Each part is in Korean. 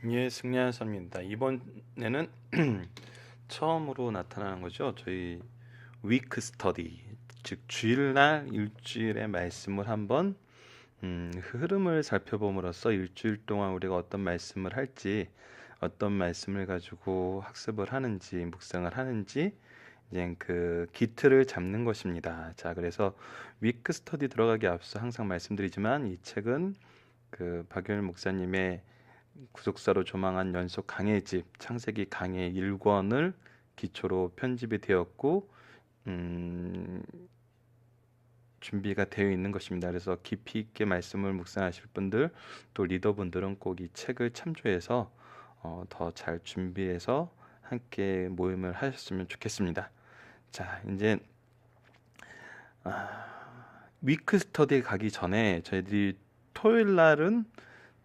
예, 승리하셨습니다. 이번에는 처음으로 나타나는 거죠. 저희 위크 스터디, 즉 주일날 일주일의 말씀을 한번 흐름을 살펴봄으로써 일주일 동안 우리가 어떤 말씀을 할지, 어떤 말씀을 가지고 학습을 하는지, 묵상을 하는지 이제 그 기틀을 잡는 것입니다. 자, 그래서 위크 스터디 들어가기 앞서 항상 말씀드리지만 이 책은 그 박윤일 목사님의 구속사로 조망한 연속 강해집 창세기 강해 1권을 기초로 편집이 되었고 음, 준비가 되어 있는 것입니다. 그래서 깊이 있게 말씀을 묵상하실 분들 또 리더분들은 꼭 이 책을 참조해서 더 잘 준비해서 함께 모임을 하셨으면 좋겠습니다. 자, 이제 위크 스터디 가기 전에 저희들이 토요일 날은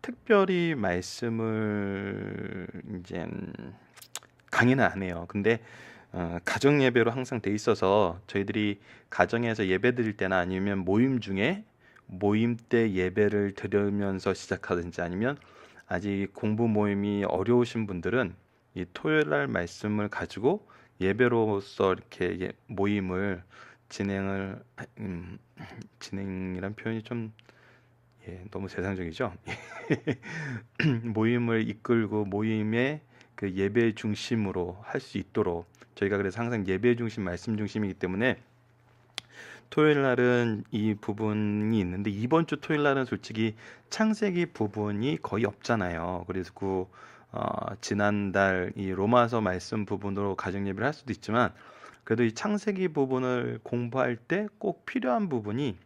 특별히 말씀을 이제 강의는 안 해요. 근데 가정 예배로 항상 돼 있어서 저희들이 가정에서 예배 드릴 때나 아니면 모임 중에 모임 때 예배를 드리면서 시작하든지 아니면 아직 공부 모임이 어려우신 분들은 이 토요일 날 말씀을 가지고 예배로서 이렇게 모임을 진행을 진행이란 표현이 좀 너무 세상적이죠. 모임을 이끌고 모임의 그 예배 중심으로 할 수 있도록 저희가 그래서 항상 예배 중심, 말씀 중심이기 때문에 토요일 날은 이 부분이 있는데 이번 주 토요일 날은 솔직히 창세기 부분이 거의 없잖아요. 그래서 지난달 이 로마서 말씀 부분으로 가정 예배를 할 수도 있지만 그래도 이 창세기 부분을 공부할 때 꼭 필요한 부분이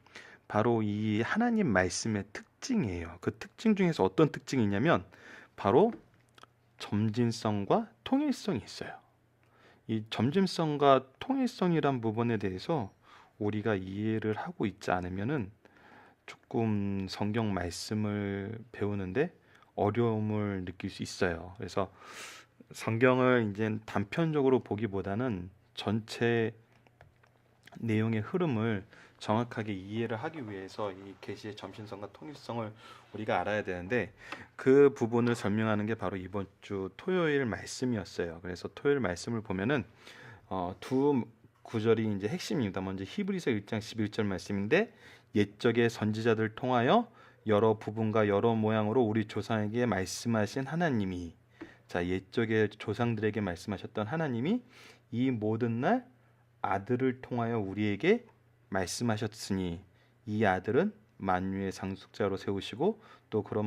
바로 이 하나님 말씀의 특징이에요. 그 특징 중에서 어떤 특징이 있냐면 바로 점진성과 통일성이 있어요. 이 점진성과 통일성이란 부분에 대해서 우리가 이해를 하고 있지 않으면은 조금 성경 말씀을 배우는데 어려움을 느낄 수 있어요. 그래서 성경을 이제 단편적으로 보기보다는 전체 내용의 흐름을 정확하게 이해를 하기 위해서 이 계시의 점신성과 통일성을 우리가 알아야 되는데 그 부분을 설명하는 게 바로 이번 주 토요일 말씀이었어요. 그래서 토요일 말씀을 보면은 두 구절이 이제 핵심입니다. 먼저 히브리서 1장 11절 말씀인데 옛적의 선지자들 통하여 여러 부분과 여러 모양으로 우리 조상에게 말씀하신 하나님이 자 옛적의 조상들에게 말씀하셨던 하나님이 이 모든 날 아들을 통하여 우리에게 말씀하셨으니 이 아들은 만유의 상속자로 세우시고 또 그로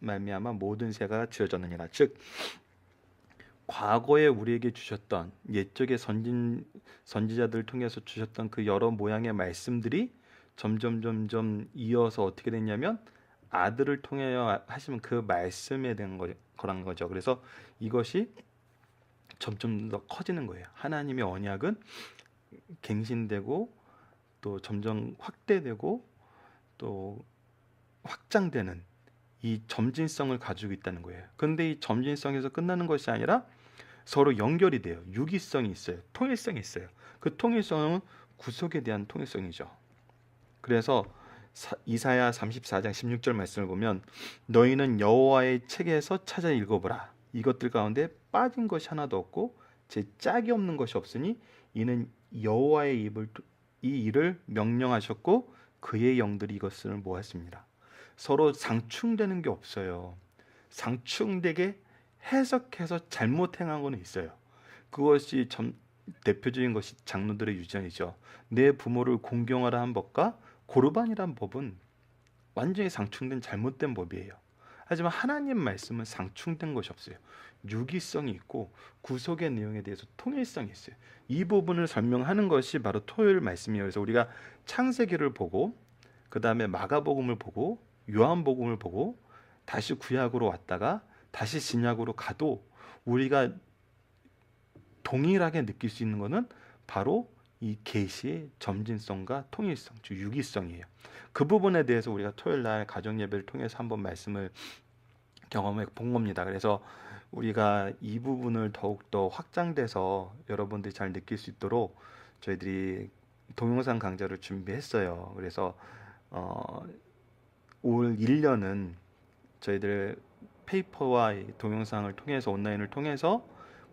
말미암아 모든 세가 지어졌느니라. 즉 과거에 우리에게 주셨던 옛적의 선지자들을 통해서 주셨던 그 여러 모양의 말씀들이 점점 이어서 어떻게 됐냐면 아들을 통하여 하시면 그 말씀에 대한 거란 거죠. 그래서 이것이 점점 더 커지는 거예요. 하나님의 언약은 갱신되고 또 점점 확대되고 또 확장되는 이 점진성을 가지고 있다는 거예요. 근데 이 점진성에서 끝나는 것이 아니라 서로 연결이 돼요. 유기성이 있어요. 통일성이 있어요. 그 통일성은 구속에 대한 통일성이죠. 그래서 이사야 34장 16절 말씀을 보면 너희는 여호와의 책에서 찾아 읽어보라. 이것들 가운데 빠진 것이 하나도 없고 제 짝이 없는 것이 없으니 이는 여호와의 이 일을 명령하셨고 그의 영들이 이것을 모았습니다. 서로 상충되는 게 없어요. 상충되게 해석해서 잘못 행한 거는 있어요. 그것이 대표적인 것이 장로들의 유전이죠. 내 부모를 공경하라 한 법과 고르반이란 법은 완전히 상충된 잘못된 법이에요. 하지만 하나님 말씀은 상충된 것이 없어요. 유기성이 있고 구속의 내용에 대해서 통일성이 있어요. 이 부분을 설명하는 것이 바로 토요일 말씀이에요. 그래서 우리가 창세기를 보고 그 다음에 마가복음을 보고 요한복음을 보고 다시 구약으로 왔다가 다시 신약으로 가도 우리가 동일하게 느낄 수 있는 것은 바로 이 계시의 점진성과 통일성, 즉 유기성이에요. 그 부분에 대해서 우리가 토요일 날 가정 예배를 통해서 한번 말씀을 경험해 본 겁니다. 그래서 우리가 이 부분을 더욱더 확장돼서 여러분들이 잘 느낄 수 있도록 저희들이 동영상 강좌를 준비했어요. 그래서 올 1년은 저희들 페이퍼와 이 동영상을 통해서 온라인을 통해서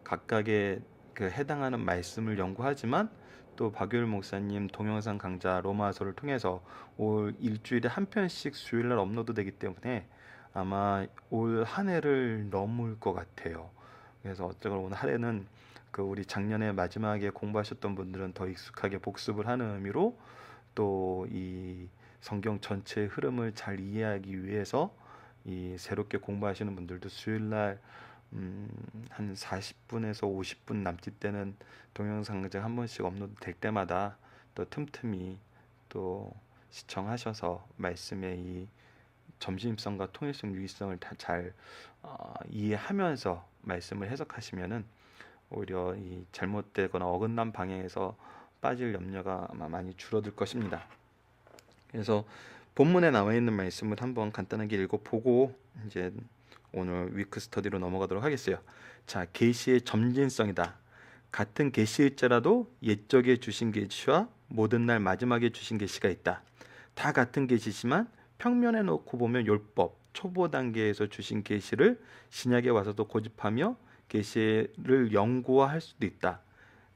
각각의 그 해당하는 말씀을 연구하지만 또 박유일 목사님 동영상 강좌 로마서를 통해서 올 일주일에 한 편씩 수요일날 업로드되기 때문에 아마 올 한 해를 넘을 것 같아요. 그래서 어쩌면 오늘 한 해는 그 우리 작년에 마지막에 공부하셨던 분들은 더 익숙하게 복습을 하는 의미로 또 이 성경 전체의 흐름을 잘 이해하기 위해서 이 새롭게 공부하시는 분들도 수요일날 한 40분에서 50분 남짓 되는 동영상 강좌 한 번씩 업로드 될 때마다 또 틈틈이 또 시청하셔서 말씀의 이 점진성과 통일성, 유의성을 다 잘 이해하면서 말씀을 해석하시면은 오히려 이 잘못되거나 어긋난 방향에서 빠질 염려가 아마 많이 줄어들 것입니다. 그래서 본문에 나와 있는 말씀을 한번 간단하게 읽어보고 이제 오늘 위크 스터디로 넘어가도록 하겠어요. 자, 계시의 점진성이다. 같은 계시일자라도 옛적에 주신 계시와 모든 날 마지막에 주신 계시가 있다. 다 같은 계시지만 평면에 놓고 보면 율법 초보 단계에서 주신 계시를 신약에 와서도 고집하며 계시를 영구화할 수도 있다.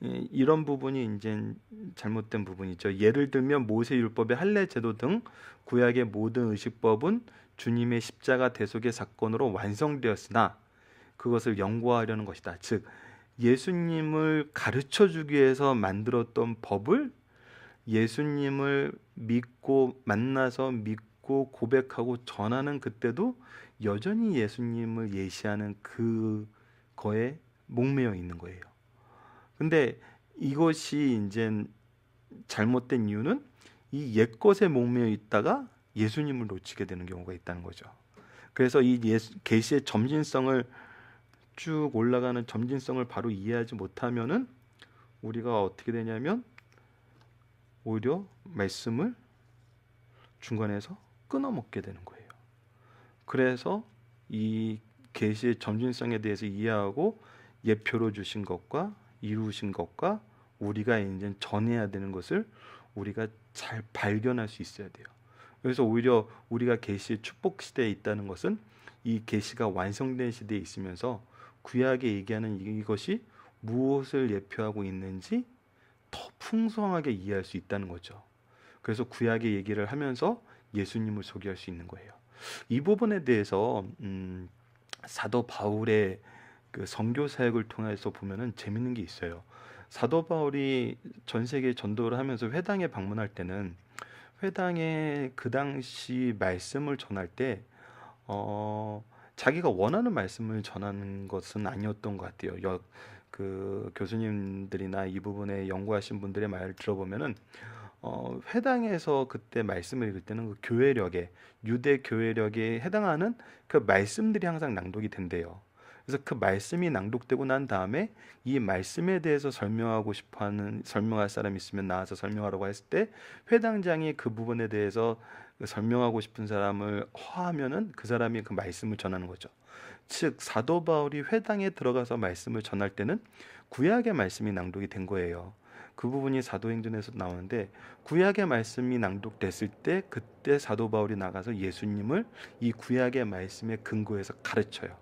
이런 부분이 이제 잘못된 부분이죠. 예를 들면 모세 율법의 할례 제도 등 구약의 모든 의식법은 주님의 십자가 대속의 사건으로 완성되었으나 그것을 영구화하려는 것이다. 즉 예수님을 가르쳐 주기 위해서 만들었던 법을 예수님을 믿고 만나서 믿고 고백하고 전하는 그때도 여전히 예수님을 예시하는 그거에 목매여 있는 거예요. 근데 이것이 이제 잘못된 이유는 이 옛것에 목매여 있다가 예수님을 놓치게 되는 경우가 있다는 거죠. 그래서 이 계시의 점진성을 쭉 올라가는 점진성을 바로 이해하지 못하면은 우리가 어떻게 되냐면 오히려 말씀을 중간에서 끊어먹게 되는 거예요. 그래서 이 계시의 점진성에 대해서 이해하고 예표로 주신 것과 이루신 것과 우리가 이제 전해야 되는 것을 우리가 잘 발견할 수 있어야 돼요. 그래서 오히려 우리가 계시의 축복 시대에 있다는 것은 이 계시가 완성된 시대에 있으면서 구약에 얘기하는 이것이 무엇을 예표하고 있는지 더 풍성하게 이해할 수 있다는 거죠. 그래서 구약의 얘기를 하면서 예수님을 소개할 수 있는 거예요. 이 부분에 대해서 사도 바울의 그 선교 사역을 통해서 보면은 재밌는 게 있어요. 사도 바울이 전 세계 전도를 하면서 회당에 방문할 때는 회당에 그 당시 말씀을 전할 때 자기가 원하는 말씀을 전하는 것은 아니었던 것 같아요. 그 교수님들이나 이 부분에 연구하신 분들의 말을 들어보면은 회당에서 그때 말씀을 읽을 때는 그 교회력에 유대 교회력에 해당하는 그 말씀들이 항상 낭독이 된대요. 그래서 그 말씀이 낭독되고 난 다음에 이 말씀에 대해서 설명할 사람이 있으면 나와서 설명하라고 했을 때 회당장이 그 부분에 대해서 설명하고 싶은 사람을 허하면은 그 사람이 그 말씀을 전하는 거죠. 즉 사도 바울이 회당에 들어가서 말씀을 전할 때는 구약의 말씀이 낭독이 된 거예요. 그 부분이 사도행전에서 나오는데 구약의 말씀이 낭독됐을 때 그때 사도 바울이 나가서 예수님을 이 구약의 말씀에 근거해서 가르쳐요.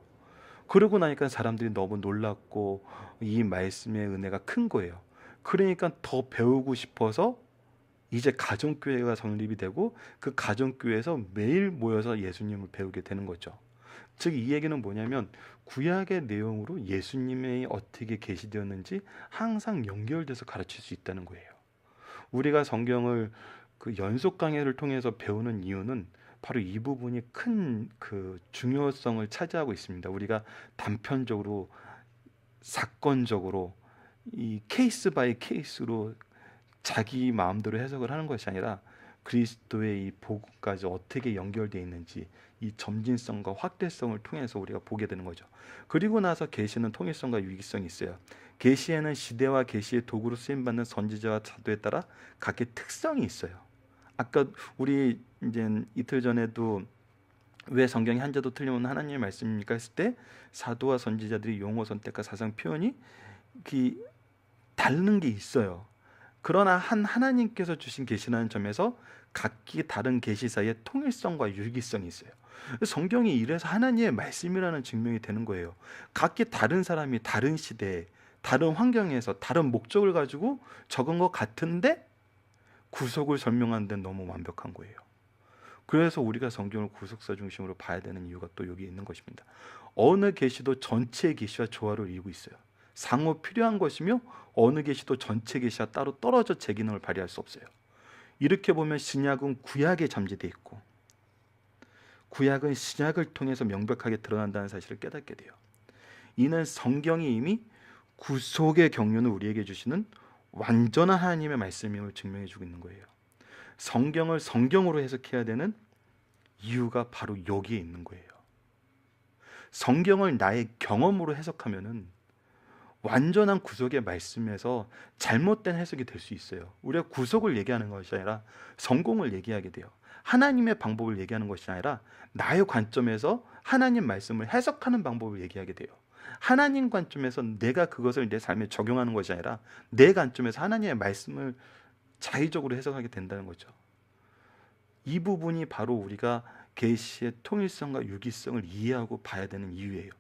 그러고 나니까 사람들이 너무 놀랐고 이 말씀의 은혜가 큰 거예요. 그러니까 더 배우고 싶어서 이제 가정교회가 성립이 되고 그 가정교회에서 매일 모여서 예수님을 배우게 되는 거죠. 즉 이 얘기는 뭐냐면 구약의 내용으로 예수님이 어떻게 계시되었는지 항상 연결돼서 가르칠 수 있다는 거예요. 우리가 성경을 그 연속 강해를 통해서 배우는 이유는 바로 이 부분이 큰 그 중요성을 차지하고 있습니다. 우리가 단편적으로 사건적으로 이 케이스 바이 케이스로 자기 마음대로 해석을 하는 것이 아니라 그리스도의 이 복음까지 어떻게 연결되어 있는지 이 점진성과 확대성을 통해서 우리가 보게 되는 거죠. 그리고 나서 계시는 통일성과 유기성이 있어요. 계시에는 시대와 계시의 도구로 쓰임받는 선지자와 사도에 따라 각기 특성이 있어요. 아까 우리 이제 이틀 전에도 왜 성경이 한자도 틀리면 하나님의 말씀입니까 했을 때 사도와 선지자들이 용어 선택과 사상 표현이 다른 게 있어요. 그러나 한 하나님께서 주신 계시라는 점에서 각기 다른 계시 사이에 통일성과 유기성이 있어요. 성경이 이래서 하나님의 말씀이라는 증명이 되는 거예요. 각기 다른 사람이 다른 시대에 다른 환경에서 다른 목적을 가지고 적은 것 같은데 구속을 설명하는 데는 너무 완벽한 거예요. 그래서 우리가 성경을 구속사 중심으로 봐야 되는 이유가 또 여기 있는 것입니다. 어느 계시도 전체 계시와 조화를 이루고 있어요. 상호 필요한 것이며 어느 계시도 전체 계시와 따로 떨어져 제 기능을 발휘할 수 없어요. 이렇게 보면 신약은 구약에 잠재되어 있고 구약은 신약을 통해서 명백하게 드러난다는 사실을 깨닫게 돼요. 이는 성경이 이미 구속의 경륜을 우리에게 주시는 완전한 하나님의 말씀임을 증명해 주고 있는 거예요. 성경을 성경으로 해석해야 되는 이유가 바로 여기에 있는 거예요. 성경을 나의 경험으로 해석하면은 완전한 구속의 말씀에서 잘못된 해석이 될 수 있어요. 우리가 구속을 얘기하는 것이 아니라 성공을 얘기하게 돼요. 하나님의 방법을 얘기하는 것이 아니라 나의 관점에서 하나님 말씀을 해석하는 방법을 얘기하게 돼요. 하나님 관점에서 내가 그것을 내 삶에 적용하는 것이 아니라 내 관점에서 하나님의 말씀을 자의적으로 해석하게 된다는 거죠. 이 부분이 바로 우리가 계시의 통일성과 유기성을 이해하고 봐야 되는 이유예요.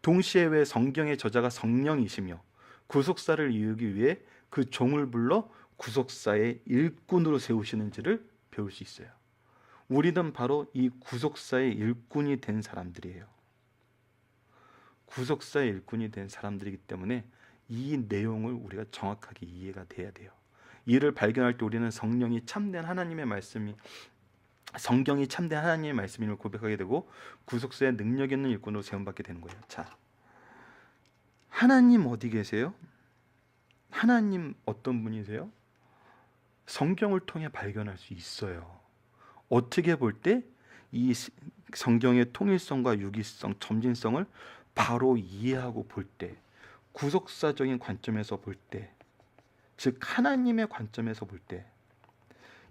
동시에 왜 성경의 저자가 성령이시며 구속사를 이루기 위해 그 종을 불러 구속사의 일꾼으로 세우시는지를 배울 수 있어요. 우리는 바로 이 구속사의 일꾼이 된 사람들이에요. 구속사의 일꾼이 된 사람들이기 때문에 이 내용을 우리가 정확하게 이해가 돼야 돼요. 이를 발견할 때 우리는 성령이 참된 하나님의 말씀이 성경이 참된 하나님의 말씀임을 고백하게 되고 구속사의 능력 있는 일꾼으로 세움받게 되는 거예요. 자, 하나님 어디 계세요? 하나님 어떤 분이세요? 성경을 통해 발견할 수 있어요. 어떻게 볼 때 이 성경의 통일성과 유기성, 점진성을 바로 이해하고 볼 때, 구속사적인 관점에서 볼 때, 즉 하나님의 관점에서 볼 때,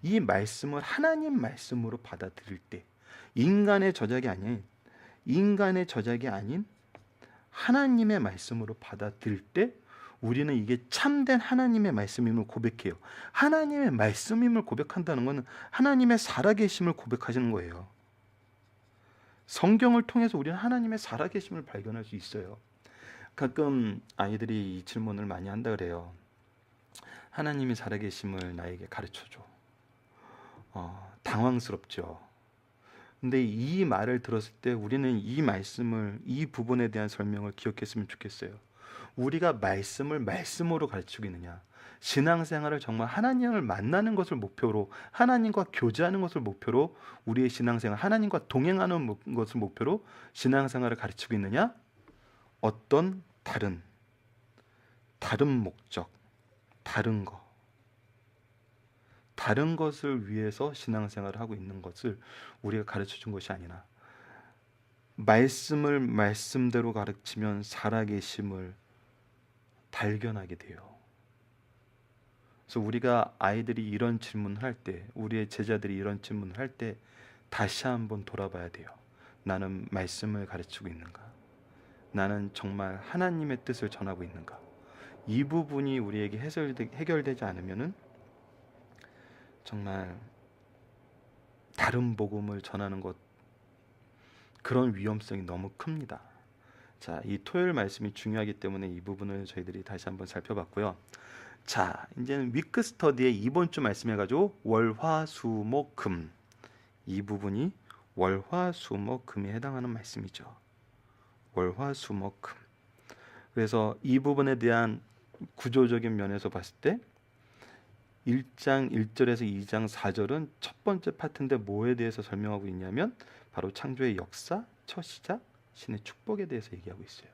이 말씀을 하나님 말씀으로 받아들일 때, 인간의 저작이 아닌 하나님의 말씀으로 받아들일 때 우리는 이게 참된 하나님의 말씀임을 고백해요. 하나님의 말씀임을 고백한다는 것은 하나님의 살아계심을 고백하시는 거예요. 성경을 통해서 우리는 하나님의 살아계심을 발견할 수 있어요. 가끔 아이들이 이 질문을 많이 한다 그래요. 하나님이 살아계심을 나에게 가르쳐줘. 당황스럽죠. 근데 이 말을 들었을 때 우리는 이 말씀을, 이 부분에 대한 설명을 기억했으면 좋겠어요. 우리가 말씀을 말씀으로 가르치고 있느냐, 신앙생활을 정말 하나님을 만나는 것을 목표로, 하나님과 교제하는 것을 목표로 우리의 신앙생활, 하나님과 동행하는 것을 목표로 신앙생활을 가르치고 있느냐, 어떤 다른 목적, 다른 것을 위해서 신앙생활을 하고 있는 것을 우리가 가르쳐준 것이 아니라, 말씀을 말씀대로 가르치면 살아계심을 발견하게 돼요. 그래서 우리가 아이들이 이런 질문을 할 때, 우리의 제자들이 이런 질문을 할 때 다시 한번 돌아봐야 돼요. 나는 말씀을 가르치고 있는가? 나는 정말 하나님의 뜻을 전하고 있는가? 이 부분이 우리에게 해결되지 않으면은 정말 다른 복음을 전하는 것, 그런 위험성이 너무 큽니다. 자, 이 토요일 말씀이 중요하기 때문에 이 부분을 저희들이 다시 한번 살펴봤고요. 자, 이제는 위크 스터디의 이번 주 말씀해가지고 월화수목금, 이 부분이 월화수목금에 해당하는 말씀이죠. 월화수목금. 그래서 이 부분에 대한 구조적인 면에서 봤을 때 1장 1절에서 2장 4절은 첫 번째 파트인데 뭐에 대해서 설명하고 있냐면 바로 창조의 역사, 첫 시작, 신의 축복에 대해서 얘기하고 있어요.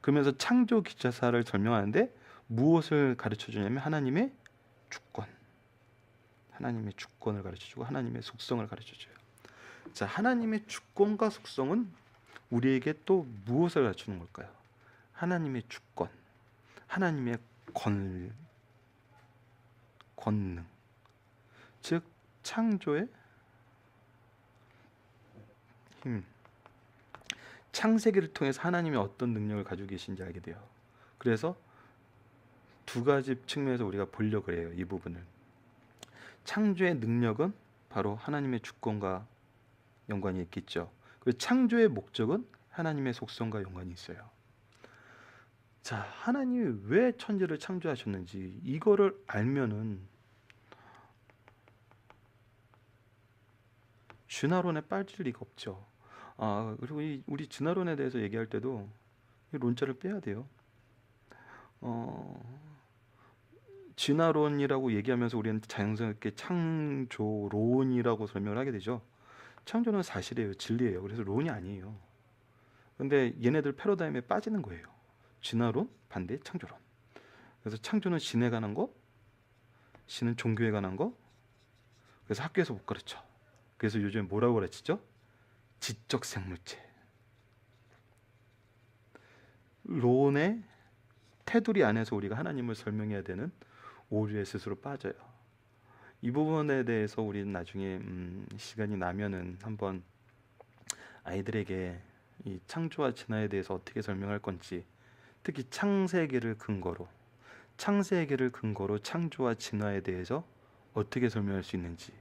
그러면서 창조 기차사를 설명하는데 무엇을 가르쳐주냐면 하나님의 주권을 가르쳐주고 하나님의 속성을 가르쳐줘요. 자, 하나님의 주권과 속성은 우리에게 또 무엇을 가르쳐주는 걸까요? 하나님의 주권, 하나님의 권능, 즉 창조의 힘, 창세기를 통해서 하나님이 어떤 능력을 가지고 계신지 알게 돼요. 그래서 두 가지 측면에서 우리가 보려고 해요. 이 부분을. 창조의 능력은 바로 하나님의 주권과 연관이 있겠죠. 그리고 창조의 목적은 하나님의 속성과 연관이 있어요. 자, 하나님이 왜 천지를 창조하셨는지 이거를 알면은 진화론에 빠질 리가 없죠. 그리고 우리 진화론에 대해서 얘기할 때도 이 논자를 빼야 돼요. 진화론이라고 얘기하면서 우리는 자연스럽게 창조론이라고 설명을 하게 되죠. 창조는 사실이에요. 진리예요. 그래서 론이 아니에요. 근데 얘네들 패러다임에 빠지는 거예요. 진화론 반대 창조론. 그래서 창조는 신에 관한 거, 신은 종교에 관한 거. 그래서 학교에서 못 가르쳐. 그래서 요즘에 뭐라고 가르치죠? 지적 생물체. 론의 테두리 안에서 우리가 하나님을 설명해야 되는 오류에 스스로 빠져요. 이 부분에 대해서 우리는 나중에 시간이 나면은 한번 아이들에게 이 창조와 진화에 대해서 어떻게 설명할 건지, 특히 창세기를 근거로 창조와 진화에 대해서 어떻게 설명할 수 있는지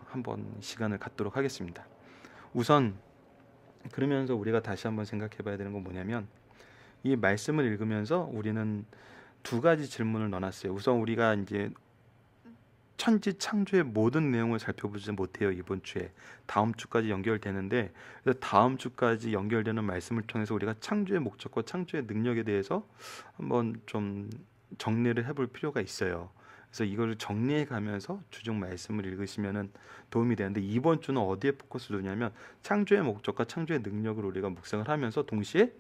한번 시간을 갖도록 하겠습니다. 우선 그러면서 우리가 다시 한번 생각해 봐야 되는 건 뭐냐면, 이 말씀을 읽으면서 우리는 두 가지 질문을 넣어놨어요. 우선 우리가 이제 천지 창조의 모든 내용을 살펴보지 못해요. 이번 주에 다음 주까지 연결되는데, 그래서 다음 주까지 연결되는 말씀을 통해서 우리가 창조의 목적과 창조의 능력에 대해서 한번 좀 정리를 해볼 필요가 있어요. 그래서 이걸 정리해 가면서 주중 말씀을 읽으시면은 도움이 되는데, 이번 주는 어디에 포커스 두냐면 창조의 목적과 창조의 능력을 우리가 묵상을 하면서 동시에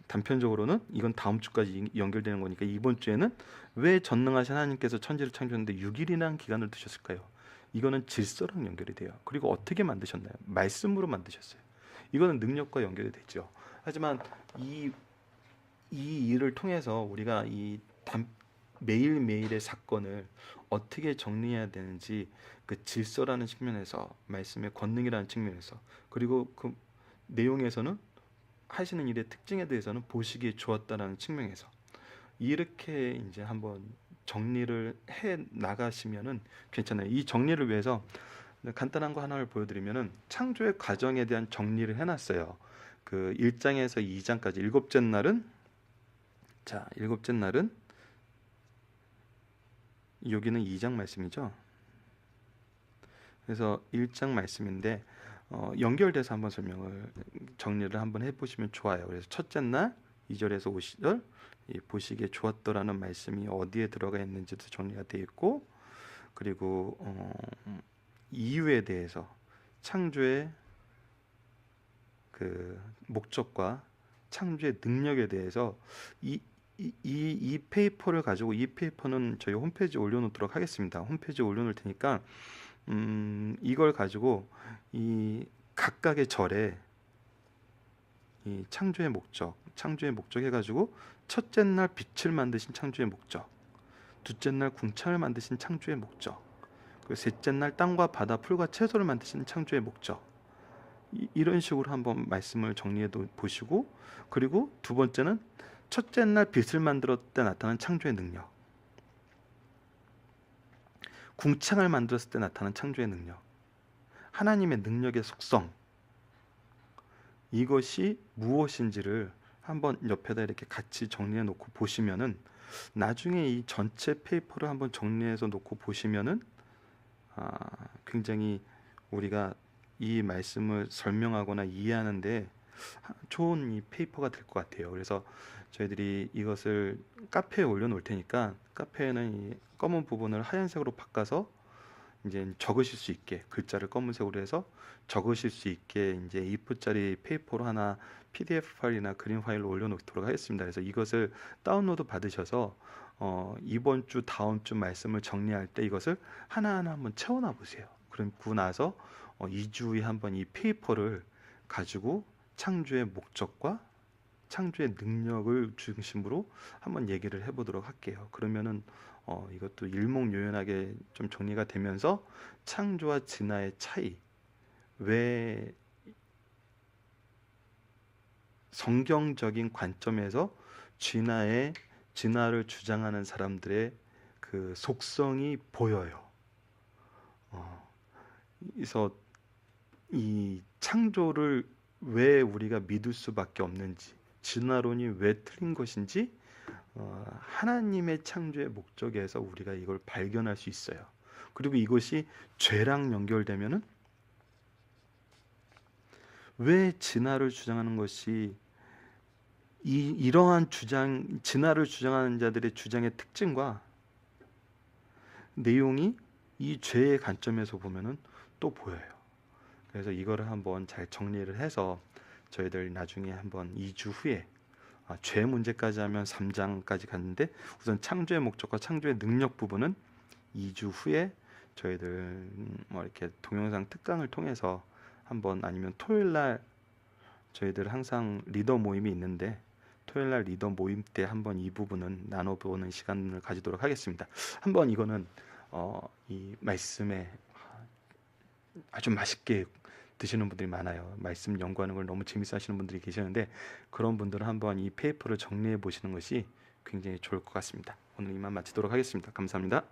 단편적으로는 이건 다음 주까지 연결되는 거니까 이번 주에는 왜 전능하신 하나님께서 천지를 창조했는데 6일이라는 기간을 두셨을까요? 이거는 질서랑 연결이 돼요. 그리고 어떻게 만드셨나요? 말씀으로 만드셨어요. 이거는 능력과 연결이 되죠. 하지만 이 일을 통해서 우리가 매일매일의 사건을 어떻게 정리해야 되는지, 그 질서라는 측면에서, 말씀의 권능이라는 측면에서, 그리고 그 내용에서는 하시는 일의 특징에 대해서는 보시기에 좋았다라는 측면에서 이렇게 이제 한번 정리를 해 나가시면은 괜찮아요. 이 정리를 위해서 간단한 거 하나를 보여드리면은 창조의 과정에 대한 정리를 해놨어요. 그 1장에서 2장까지 일곱째 날은 여기는 2장 말씀이죠. 그래서 1장 말씀인데 연결돼서 한번 정리를 한번 해보시면 좋아요. 그래서 첫째 날 2절에서 5절 보시기에 좋았더라는 말씀이 어디에 들어가 있는지도 정리가 되어 있고, 그리고 이유에 대해서, 창조의 그 목적과 창조의 능력에 대해서 이 페이퍼를 가지고, 이 페이퍼는 저희 홈페이지에 올려놓도록 하겠습니다. 홈페이지에 올려놓을 테니까 이걸 가지고 이 각각의 절에 이 창조의 목적 해가지고, 첫째 날 빛을 만드신 창조의 목적, 둘째 날 궁창을 만드신 창조의 목적, 그리고 셋째 날 땅과 바다, 풀과 채소를 만드신 창조의 목적, 이런 식으로 한번 말씀을 정리해 보시고, 그리고 두 번째는 첫째 날 빛을 만들었을 때 나타난 창조의 능력, 궁창을 만들었을 때 나타난 창조의 능력, 하나님의 능력의 속성, 이것이 무엇인지를 한번 옆에다 이렇게 같이 정리해 놓고 보시면은, 나중에 이 전체 페이퍼를 한번 정리해서 놓고 보시면은 굉장히 우리가 이 말씀을 설명하거나 이해하는데 좋은 이 페이퍼가 될 것 같아요. 그래서 저희들이 이것을 카페에 올려놓을 테니까, 카페에는 이 검은 부분을 하얀색으로 바꿔서 이제 적으실 수 있게, 글자를 검은색으로 해서 적으실 수 있게 이제 A4짜리 페이퍼로 하나 PDF 파일이나 그림 파일로 올려놓도록 하겠습니다. 그래서 이것을 다운로드 받으셔서 이번 주 다음 주 말씀을 정리할 때 이것을 하나하나 한번 채워놔 보세요. 그러고 나서 2주에 한번 이 페이퍼를 가지고 창조의 목적과 창조의 능력을 중심으로 한번 얘기를 해보도록 할게요. 그러면은 이것도 일목요연하게 좀 정리가 되면서 창조와 진화의 차이, 왜 성경적인 관점에서 진화의 진화를 주장하는 사람들의 그 속성이 보여요. 그래서 이 창조를 왜 우리가 믿을 수밖에 없는지, 진화론이 왜 틀린 것인지, 하나님의 창조의 목적에서 우리가 이걸 발견할 수 있어요. 그리고 이것이 죄랑 연결되면은 왜 진화를 주장하는 것이 이러한 진화를 주장하는 자들의 주장의 특징과 내용이 이 죄의 관점에서 보면은 또 보여요. 그래서 이거를 한번 잘 정리를 해서 저희들 나중에 한번 2주 후에 죄 문제까지 하면 3장까지 갔는데 우선 창조의 목적과 창조의 능력 부분은 2주 후에 저희들 뭐 이렇게 동영상 특강을 통해서 한번, 아니면 토요일 날 저희들 항상 리더 모임이 있는데 토요일 날 리더 모임 때 한번 이 부분은 나눠보는 시간을 가지도록 하겠습니다. 한번 이거는 이 말씀에 아주 맛있게 드시는 분들이 많아요. 말씀 연구하는 걸 너무 재밌어 하시는 분들이 계시는데 그런 분들은 한번 이 페이퍼를 정리해 보시는 것이 굉장히 좋을 것 같습니다. 오늘 이만 마치도록 하겠습니다. 감사합니다.